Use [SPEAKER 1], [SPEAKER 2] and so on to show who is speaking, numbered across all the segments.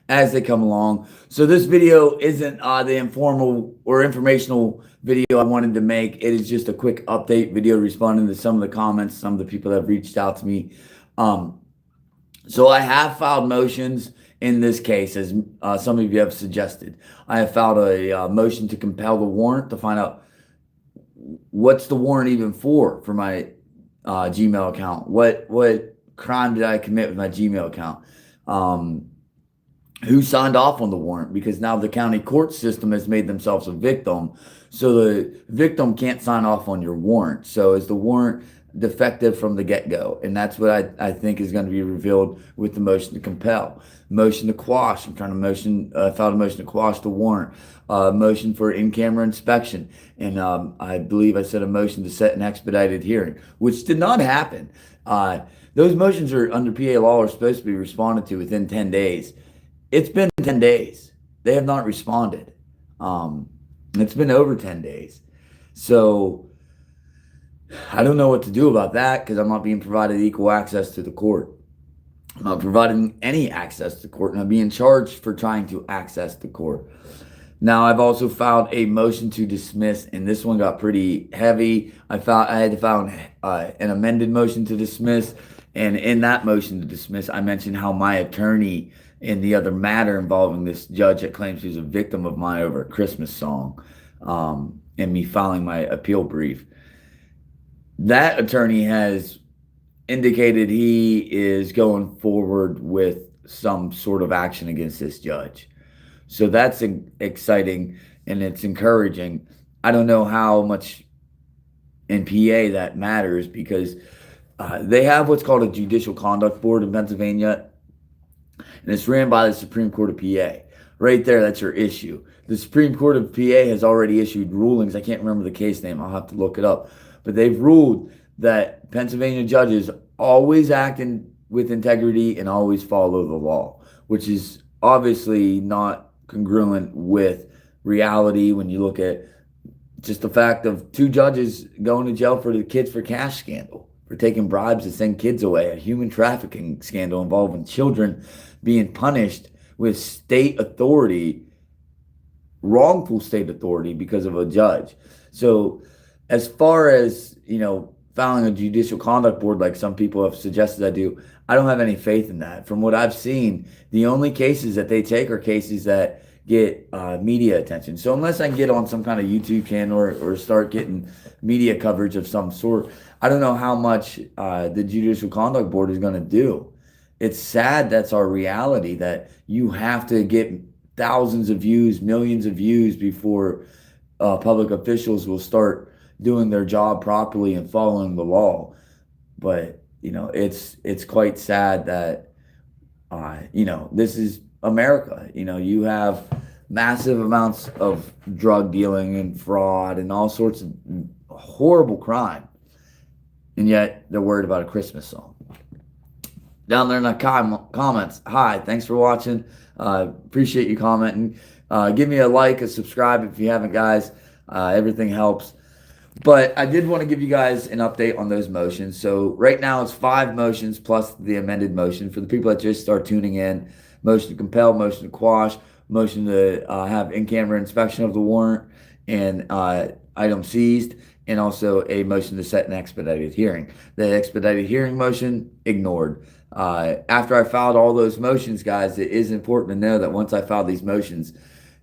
[SPEAKER 1] as they come along. So this video isn't the informal or informational video I wanted to make. It is just a quick update video responding to some of the comments, some of the people that have reached out to me. So I have filed motions in this case, as some of you have suggested. I have filed a motion to compel the warrant to find out what's the warrant even for my Gmail account. What crime did I commit with my Gmail account? Who signed off on the warrant? Because now the county court system has made themselves a victim, so the victim can't sign off on your warrant. So is the warrant defective from the get-go? And that's what I think is going to be revealed with the motion to compel. Motion to quash. I'm trying to filed a motion to quash the warrant. Motion for in-camera inspection. And I believe I said a motion to set an expedited hearing, which did not happen. Those motions are under PA law are supposed to be responded to within 10 days. It's been 10 days. They have not responded. It's been over 10 days. So I don't know what to do about that because I'm not being provided equal access to the court. I'm not providing any access to the court, and I'm being charged for trying to access the court. Now, I've also filed a motion to dismiss, and this one got pretty heavy. I had to file an amended motion to dismiss, and in that motion to dismiss, I mentioned how my attorney in the other matter involving this judge that claims he was a victim of mine over a Christmas song, and me filing my appeal brief. That attorney has indicated he is going forward with some sort of action against this judge. So that's exciting and it's encouraging. I don't know how much in PA that matters because they have what's called a judicial conduct board in Pennsylvania, and it's ran by the Supreme Court of PA. Right there, that's your issue. The Supreme Court of PA has already issued rulings. I can't remember the case name. I'll have to look it up. But they've ruled that Pennsylvania judges always act with integrity and always follow the law, which is obviously not congruent with reality when you look at just the fact of 2 judges going to jail for the Kids for Cash scandal, for taking bribes to send kids away, a human trafficking scandal involving children being punished with state authority, wrongful state authority because of a judge. So as far as, filing a judicial conduct board like some people have suggested I do, I don't have any faith in that. From what I've seen, the only cases that they take are cases that get media attention. So unless I can get on some kind of YouTube channel or start getting media coverage of some sort, I don't know how much the Judicial Conduct Board is going to do. It's sad that's our reality, that you have to get thousands of views, millions of views before public officials will start doing their job properly and following the law. But it's quite sad that this is America. You have massive amounts of drug dealing and fraud and all sorts of horrible crime, and yet they're worried about a Christmas song. Down there in the comments, hi, thanks for watching. Appreciate you commenting. Give me a like, a subscribe if you haven't, guys. Everything helps. But I did want to give you guys an update on those motions. So right now it's 5 motions plus the amended motion. For the people that just start tuning in, motion to compel, motion to quash, motion to have in-camera inspection of the warrant and item seized, and also a motion to set an expedited hearing. The expedited hearing motion, ignored. After I filed all those motions, guys, it is important to know that once I filed these motions,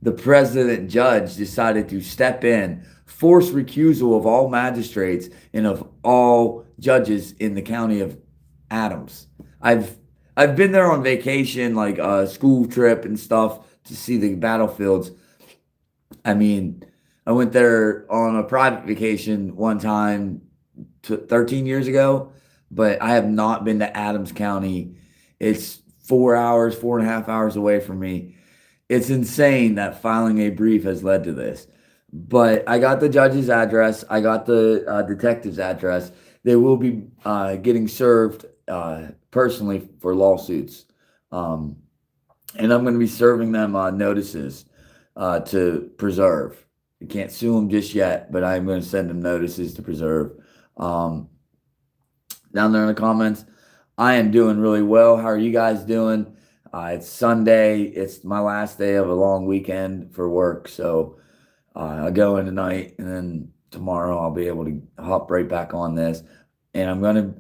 [SPEAKER 1] the president judge decided to step in, force recusal of all magistrates and of all judges in the county of Adams. I've been there on vacation, like a school trip and stuff, to see the battlefields. I mean, I went there on a private vacation one time 13 years ago, but I have not been to Adams County. It's 4.5 hours away from me. It's insane that filing a brief has led to this. But I got the judge's address. I got the detective's address. They will be getting served personally for lawsuits. And I'm going to be serving them notices to preserve. I can't sue them just yet, but I'm going to send them notices to preserve. Down there in the comments, I am doing really well. How are you guys doing? It's Sunday. It's my last day of a long weekend for work. So I'll go in tonight, and then tomorrow I'll be able to hop right back on this. And I'm gonna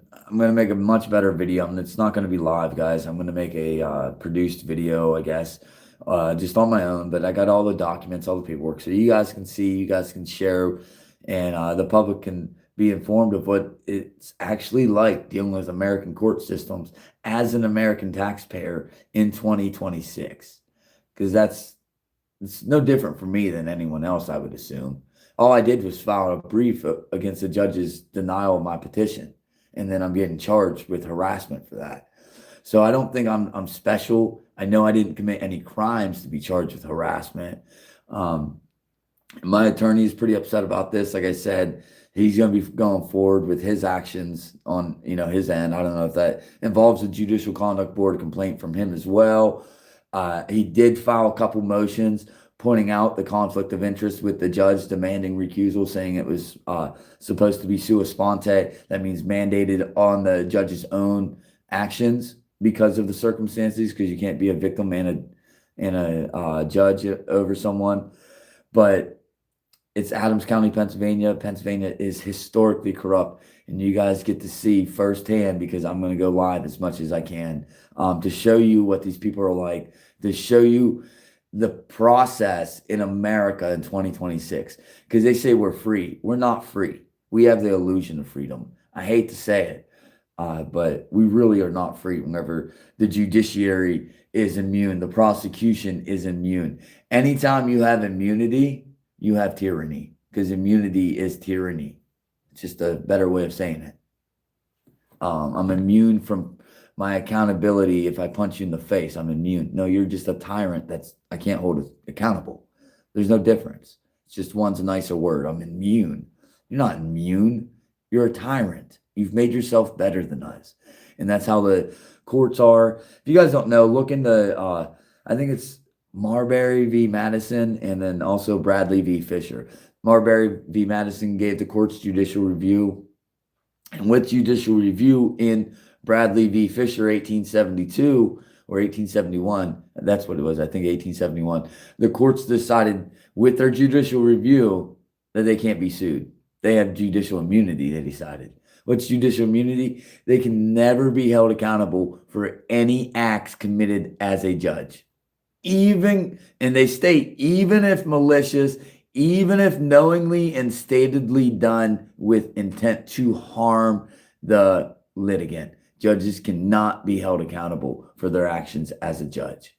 [SPEAKER 1] make a much better video. And it's not gonna be live, guys. I'm gonna make a produced video, I guess, just on my own. But I got all the documents, all the paperwork, so you guys can see, you guys can share, and the public can be informed of what it's actually like dealing with American court systems as an American taxpayer in 2026. Because it's no different for me than anyone else, I would assume. All I did was file a brief against the judge's denial of my petition, and then I'm getting charged with harassment for that. So I don't think I'm special. I know I didn't commit any crimes to be charged with harassment. My attorney is pretty upset about this. Like I said, he's going to be going forward with his actions on his end. I don't know if that involves a Judicial Conduct Board complaint from him as well. He did file a couple motions pointing out the conflict of interest with the judge demanding recusal, saying it was supposed to be sua sponte. That means mandated on the judge's own actions because of the circumstances, because you can't be a victim and a judge over someone. But it's Adams County, Pennsylvania. Pennsylvania is historically corrupt, and you guys get to see firsthand, because I'm going to go live as much as I can to show you what these people are like, to show you the process in America in 2026. Because they say we're free. We're not free. We have the illusion of freedom. I hate to say it, but we really are not free whenever the judiciary is immune. The prosecution is immune. Anytime you have immunity, you have tyranny, because immunity is tyranny. It's just a better way of saying it. I'm immune from my accountability. If I punch you in the face, I'm immune. No, you're just a tyrant I can't hold accountable. There's no difference. It's just one's a nicer word. I'm immune. You're not immune. You're a tyrant. You've made yourself better than us. And that's how the courts are. If you guys don't know, look into, I think it's Marbury v. Madison, and then also Bradley v. Fisher. Marbury v. Madison gave the court's judicial review, and with judicial review in Bradley v. Fisher, 1872 or 1871, that's what it was, I think 1871, the courts decided with their judicial review that they can't be sued. They have judicial immunity, they decided. What's judicial immunity? They can never be held accountable for any acts committed as a judge. And they state, even if malicious, even if knowingly and statedly done with intent to harm the litigant, judges cannot be held accountable for their actions as a judge.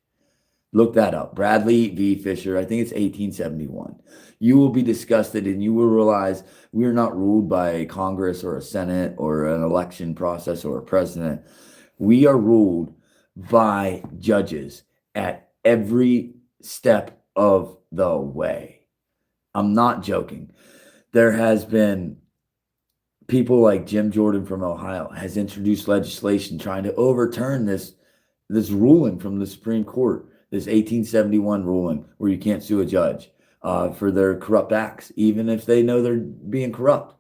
[SPEAKER 1] Look that up. Bradley v. Fisher, I think it's 1871. You will be disgusted, and you will realize we are not ruled by a Congress or a Senate or an election process or a president. We are ruled by judges at every step of the way. I'm not joking. There has been people like Jim Jordan from Ohio has introduced legislation trying to overturn this ruling from the Supreme Court, this 1871 ruling where you can't sue a judge for their corrupt acts, even if they know they're being corrupt.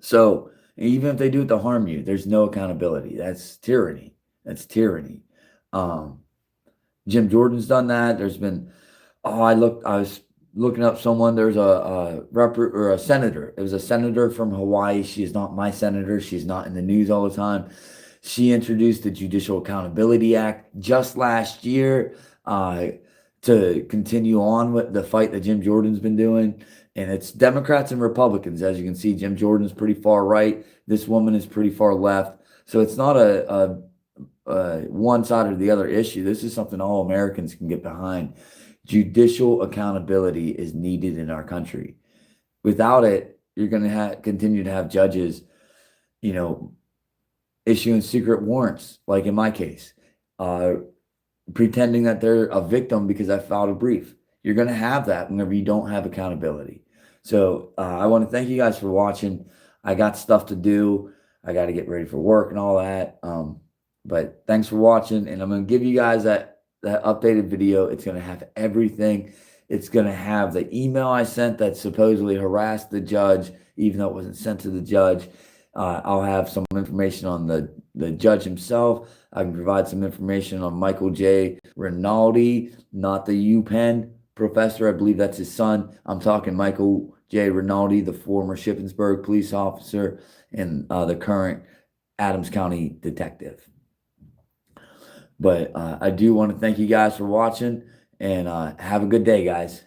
[SPEAKER 1] So even if they do it to harm you, there's no accountability. That's tyranny. That's tyranny. Jim Jordan's done that. There's been, I was looking up someone. There's a senator. It was a senator from Hawaii. She is not my senator. She's not in the news all the time. She introduced the Judicial Accountability Act just last year to continue on with the fight that Jim Jordan's been doing. And it's Democrats and Republicans. As you can see, Jim Jordan's pretty far right. This woman is pretty far left. So it's not a one side or the other issue. This is something all Americans can get behind. Judicial accountability is needed in our country. Without it, you're going to continue to have judges, issuing secret warrants, like in my case, pretending that they're a victim because I filed a brief. You're going to have that whenever you don't have accountability. So I want to thank you guys for watching. I got stuff to do. I got to get ready for work and all that. But thanks for watching, and I'm going to give you guys that updated video. It's going to have everything. It's going to have the email I sent that supposedly harassed the judge, even though it wasn't sent to the judge. I'll have some information on the the judge himself. I can provide some information on Michael J. Rinaldi, not the UPenn professor. I believe that's his son. I'm talking Michael J. Rinaldi, the former Shippensburg police officer and the current Adams County detective. But I do want to thank you guys for watching, and have a good day, guys.